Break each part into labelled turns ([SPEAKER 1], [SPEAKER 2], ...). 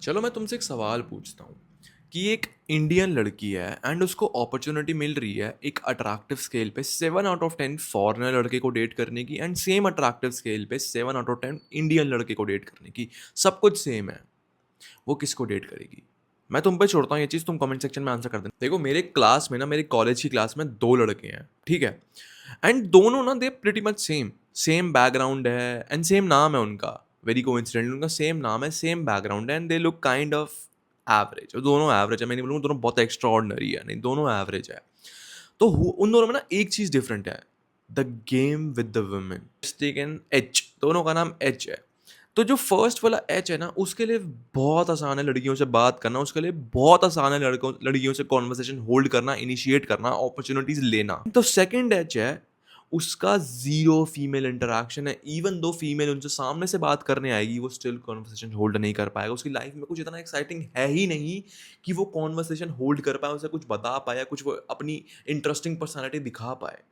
[SPEAKER 1] चलो मैं तुमसे एक सवाल पूछता हूँ कि एक इंडियन लड़की है एंड उसको अपॉर्चुनिटी मिल रही है एक अट्रैक्टिव स्केल पे 7 आउट ऑफ 10 फॉरेनर लड़के को डेट करने की एंड सेम अट्रैक्टिव स्केल पे 7 आउट ऑफ 10 इंडियन लड़के को डेट करने की। सब कुछ सेम है। वो किसको डेट करेगी? मैं तुम पे छोड़ता हूँ ये चीज़, तुम कमेंट सेक्शन में आंसर कर देना। देखो मेरे क्लास में ना, मेरे कॉलेज की क्लास में दो लड़के हैं, ठीक है? एंड दोनों ना they pretty much same, same background है एंड सेम नाम है उनका। वेरी कोइंसिडेंटली उनका सेम नाम है, सेम बैकग्राउंड है and they look kind of average. दोनों एवरेज है, मैं नहीं बोलूँगा दोनों बहुत एक्स्ट्रा ऑर्डनरी है, नहीं, दोनों एवरेज है। तो उन दोनों में ना एक चीज़ डिफरेंट है, the game with the women. Take N H, दोनों का नाम एच है। तो जो फर्स्ट वाला एच है ना, उसके लिए बहुत आसान है लड़कियों से बात करना, उसके लिए बहुत आसान है लड़कियों से कॉन्वर्सेशन होल्ड करना, इनिशिएट करना, अपॉर्चुनिटीज लेना। तो सेकंड एच है, उसका जीरो फीमेल इंटरेक्शन है। इवन दो फीमेल उनसे सामने से बात करने आएगी, वो स्टिल कॉन्वर्सेशन होल्ड नहीं कर पाएगा। उसकी लाइफ में कुछ इतना एक्साइटिंग है ही नहीं कि वो कॉन्वर्सेशन होल्ड कर पाए, उसे कुछ बता पाए, कुछ वो अपनी इंटरेस्टिंग पर्सनैलिटी दिखा पाए,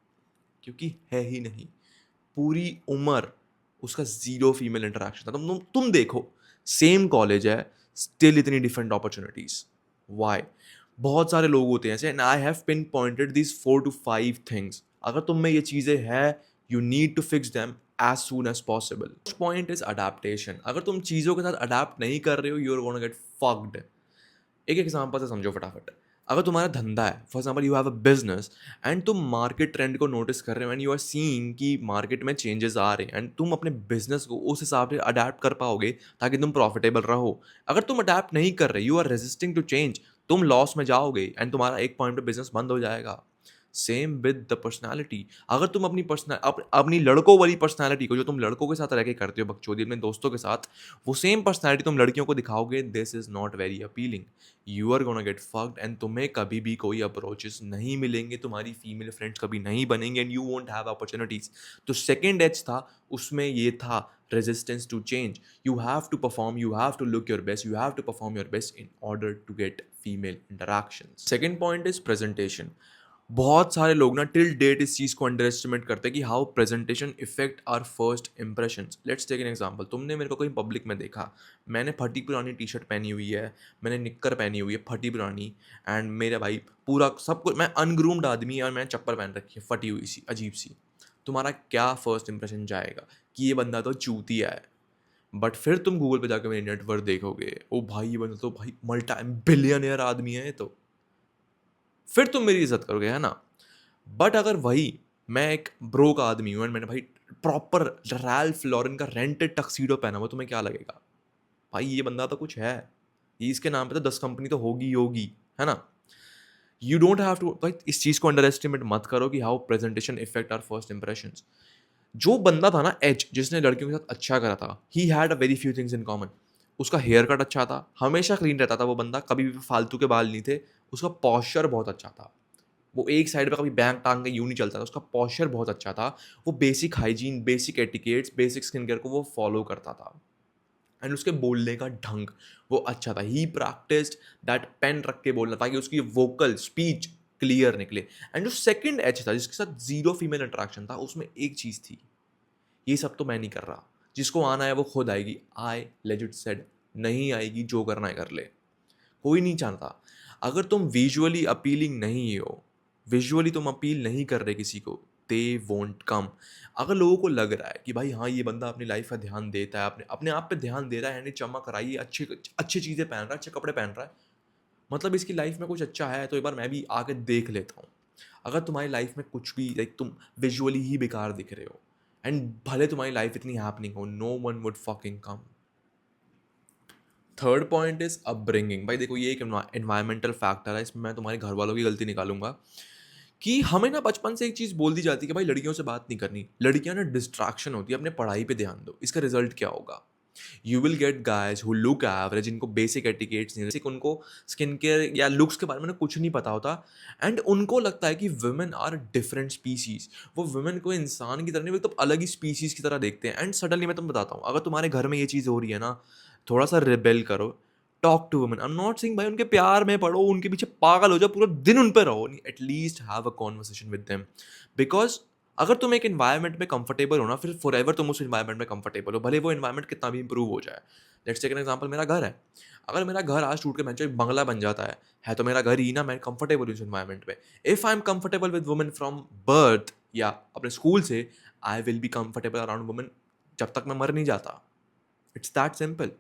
[SPEAKER 1] क्योंकि है ही नहीं। पूरी उम्र उसका जीरो फीमेल इंटरेक्शन था। तुम देखो, सेम कॉलेज है, स्टिल इतनी डिफरेंट अपॉर्चुनिटीज। वाई? बहुत सारे लोग होते हैं ऐसे, and I have pinpointed this 4 to 5 things. अगर तुम में ये चीजें है, you need to fix them as soon as possible. First point is adaptation. अगर तुम चीजों के साथ अडेप्ट नहीं कर रहे हो, you are gonna get fucked. एक एग्जांपल से समझो फटाफट। अगर तुम्हारा धंधा है, for example you have a business, and तुम मार्केट ट्रेंड को नोटिस कर रहे हो एंड यू आर सीइंग कि मार्केट में चेंजेस आ रहे हैं एंड तुम अपने बिजनेस को उस हिसाब से अडेप्ट कर पाओगे ताकि तुम प्रॉफिटेबल रहो। अगर तुम अडेप्ट नहीं कर रहे, you are resisting to change, तुम लॉस में जाओगे एंड तुम्हारा एक पॉइंट पे बिजनेस बंद हो जाएगा। Same with the personality. अगर तुम अपनी लड़कों वाली पर्सनैलिटी को, जो तुम लड़कों के साथ रह के करते हो बकचोदी अपने दोस्तों के साथ, वो सेम पर्सनैलिटी तुम लड़कियों को दिखाओगे, this is not very appealing. You are gonna get fucked and तुम्हें कभी भी कोई अप्रोचेस नहीं मिलेंगे, तुम्हारी फीमेल फ्रेंड्स कभी नहीं बनेंगे and you won't have opportunities. तो सेकेंड एज था, उसमें ये था resistance to change. You have to perform, you have to look your best, you have to perform your best in order to get female interaction. Second point is presentation. बहुत सारे लोग ना टिल डेट इस चीज़ को under estimate करते हैं कि how presentation effect are first impression. Let's take an example. तुमने मेरे को कहीं पब्लिक में देखा, मैंने फटी पुरानी टी शर्ट पहनी हुई है, मैंने निक्कर पहनी हुई है फटी पुरानी, एंड मेरे भाई पूरा सब कुछ, मैं अनग्रूम्ड आदमी है और मैंने चप्पल पहन रखी है फटी हुई सी अजीब सी। तुम्हारा क्या फर्स्ट इंप्रेशन जाएगा कि ये बंदा तो चूतिया है। बट फिर तुम गूगल पे जाकर मेरी नेटवर्थ देखोगे, ओ भाई ये बंदा तो भाई मल्टा बिलियनियर आदमी है ये तो, फिर तुम मेरी इज्जत करोगे, है ना? बट अगर वही मैं एक ब्रोक आदमी हूँ एंड मैंने भाई प्रॉपर रैल्फ लॉरेन का रेंटेड टक्सीडो पहना हुआ, तुम्हें क्या लगेगा? भाई ये बंदा तो कुछ है, ये इसके नाम पे तो 10 कंपनी तो होगी ही होगी, है ना? यू डोंट हैव टू, भाई इस चीज को अंडर एस्टिमेट मत करो कि how presentation effect are first impression. जो बंदा था ना एच, जिसने लड़कियों के साथ अच्छा करा था, he had a very few things in common. उसका हेयर कट अच्छा था, हमेशा क्लीन रहता था वो बंदा, कभी भी फालतू के बाल नहीं थे। उसका पॉस्चर बहुत अच्छा था, वो एक साइड पे कभी बैंक टांग के यूं नहीं चलता था। उसका पॉस्चर बहुत अच्छा था, वो basic hygiene, basic etiquettes, basic skin care को वो फॉलो करता था। एंड उसके बोलने का ढंग वो अच्छा था। ही प्रैक्टिस्ड दैट पेन रख के बोलना ताकि उसकी वोकल स्पीच क्लियर निकले। एंड जो सेकंड एच था, जिसके साथ जीरो फीमेल इंटरेक्शन था, उसमें एक चीज थी, ये सब तो मैं नहीं कर रहा, जिसको आना है वो खुद आएगी। आई लेजिट सेड, नहीं आएगी, जो करना है कर ले। कोई नहीं चाहता। अगर तुम विजुअली अपीलिंग नहीं हो, विजुअली तुम अपील नहीं कर रहे किसी को, दे वोंट कम। अगर लोगों को लग रहा है कि भाई हाँ ये बंदा अपनी लाइफ का ध्यान देता है, अपने अपने आप पे ध्यान दे रहा है, यानी चमक रहा है, ये अच्छी अच्छी चीज़ें पहन रहा है, अच्छे कपड़े पहन रहा है, मतलब इसकी लाइफ में कुछ अच्छा है, तो एक बार मैं भी आके देख लेता हूँ। अगर तुम्हारी लाइफ में कुछ भी, लाइक तुम विजुअली ही बेकार दिख रहे हो एंड भले तुम्हारी लाइफ इतनी हैपनिंग हो, no one would fucking come. Third point is upbringing. भाई देखो ये एक एनवायरमेंटल फैक्टर है, इसमें मैं तुम्हारे घर वालों की गलती निकालूंगा कि हमें ना बचपन से एक चीज़ बोल दी जाती है कि भाई लड़कियों से बात नहीं करनी, लड़कियां ना डिस्ट्रैक्शन होती है, अपने पढ़ाई पे ध्यान दो। इसका रिजल्ट क्या होगा? You will get guys who look average, इनको बेसिक एटिकेट्स नहीं, बेसिक उनको स्किन केयर या लुक्स के बारे में कुछ नहीं पता होता, एंड उनको लगता है कि वुमेन आर डिफरेंट स्पीसीज। वो वुमेन को इंसान की तरह नहीं, वो तो अलग ही स्पीसीज की तरह देखते हैं। एंड सडनली मैं तुम्हें बताता हूँ, अगर तुम्हारे घर में ये चीज़ हो रही है ना, थोड़ा सा रिबेल करो, talk to women. I am not saying भाई उनके प्यार में पड़ो, उनके पीछे पागल हो जाओ, पूरा दिन उन पर रहो, at least have a conversation with them. Because अगर तुम एक इन्वायरमेंट में कंफर्टेबल हो ना, फिर फॉरएवर तुम उस इन्वायरमेंट में कंफर्टेबल हो, भले वो इन्वायरमेंट कितना भी इंप्रूव हो जाए। लेट्स टेक एन एग्जांपल, मेरा घर है। अगर मेरा घर आज टूट के भैंचो एक बंगला बन जाता है तो मेरा घर ही ना, मैं कंफर्टेबल हूँ उस इन्वायरमेंट में। If I am comfortable with women from birth या अपने स्कूल से, I will be comfortable around women जब तक मैं मर नहीं जाता। It's that simple.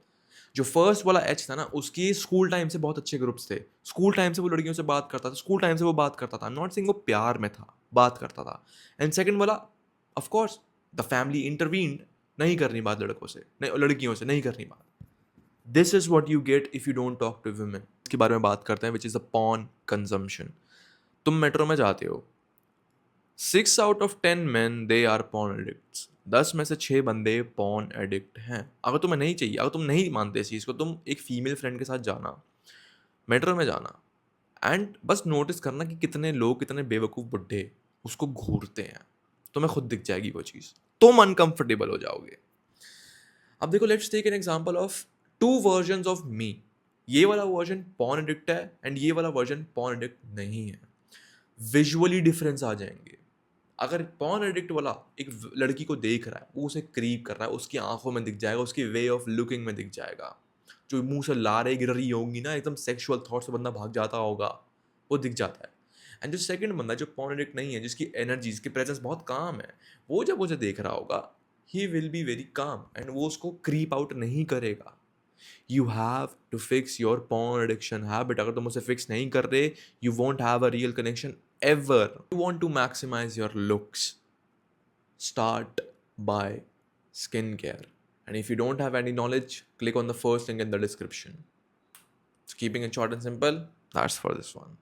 [SPEAKER 1] जो फर्स्ट वाला एच था ना, उसकी स्कूल टाइम से बहुत अच्छे ग्रुप्स थे, स्कूल टाइम से वो लड़कियों से बात करता था, स्कूल टाइम से वो बात करता था। आई एम नॉट सेइंग वो प्यार में था, बात करता था। एंड सेकंड वाला, of course the family intervened, नहीं करनी बात लड़कों से, नहीं लड़कियों से नहीं करनी बात। This is what you get if you don't talk to women. इसके बारे में बात करते हैं, which is the porn consumption. तुम मेट्रो में जाते हो, 6 out of 10 men they are porn addicts. 10 में से 6 बंदे पॉर्न एडिक्ट हैं। अगर तुम्हें नहीं चाहिए, अगर तुम नहीं मानते इस चीज़ को, तुम एक फीमेल फ्रेंड के साथ जाना, मेट्रो में जाना, एंड बस नोटिस करना कि कितने लोग, कितने बेवकूफ़ बुड्ढे उसको घूरते हैं। तुम्हें खुद दिख जाएगी वो चीज़, तुम अनकंफर्टेबल हो जाओगे। अब देखो, let's take an example of 2 versions of me. ये वाला वर्जन पॉर्न एडिक्ट है एंड ये वाला वर्जन पॉर्न एडिक्ट नहीं है। विजुअली डिफरेंस आ जाएंगे। अगर पॉर्न एडिक्ट वाला एक लड़की को देख रहा है, वो उसे क्रीप कर रहा है, उसकी आंखों में दिख जाएगा, उसकी वे ऑफ लुकिंग में दिख जाएगा। जो मुंह से लारें गिर रही होंगी ना, एकदम सेक्सुअल थॉट से बंदा भाग जाता होगा, वो दिख जाता है। एंड जो सेकंड बंदा जो पॉर्न एडिक्ट नहीं है, जिसकी एनर्जी, जिसकी प्रेजेंस बहुत काम है, वो जब उसे देख रहा होगा, he will be very calm and वो उसको क्रीप आउट नहीं करेगा। You have to fix your porn addiction habit. अगर तुम उसे फिक्स नहीं कर रहे, you won't have a real connection ever. You want to maximise your looks, start by skincare. And if you don't have any knowledge, click on the first link in the description. So keeping it short and simple, that's for this one.